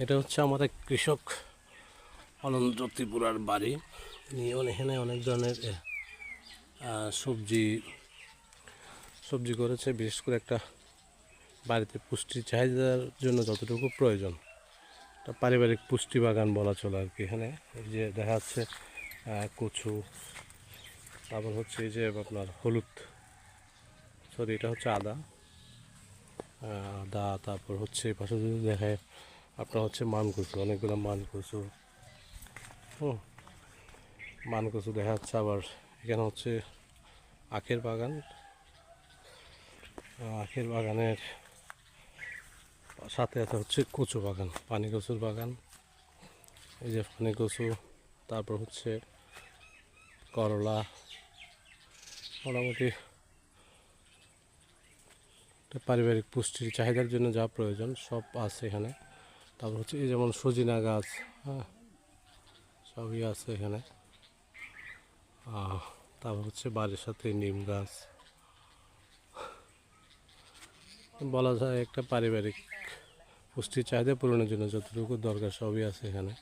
এটা হচ্ছে আমার এক কৃষক অনন্ত ত্রিপুরার বাড়ি। এখানে অনেক ধরনের সবজি সবজি করেছে। বিশেষ করে একটা বাড়িতে পুষ্টি চাহিদার জন্য যতটুকু প্রয়োজন, একটা পারিবারিক পুষ্টি বাগান বলা চলে আর কি। এখানে এই যে দেখা যাচ্ছে কচু, তারপর হচ্ছে এই যে আপনার হলুদ, সরি এটা হচ্ছে আদা, তারপর হচ্ছে পাশে যদি দেখায় আপনার হচ্ছে মান কচু, অনেকগুলো মান কচু, মান কচু দেখা যাচ্ছে। আবার এখানে হচ্ছে আখের বাগান, আখের বাগানের সাথে আছে হচ্ছে কচু বাগান, পানি কচুর বাগান। এই যে পানি কচু, তারপর হচ্ছে করলা, মোটামুটি পারিবারিক পুষ্টির চাহিদার জন্য যা প্রয়োজন সব আছে এখানে। তারপর হচ্ছে এই যেমন সজিনা গাছ, হ্যাঁ সবই আছে এখানে। তারপর হচ্ছে বাড়ির সাথে নিম গাছ, বলা যায় একটা পারিবারিক পুষ্টির চাহিদা পূরণের জন্য যতটুকু দরকার সবই আছে এখানে।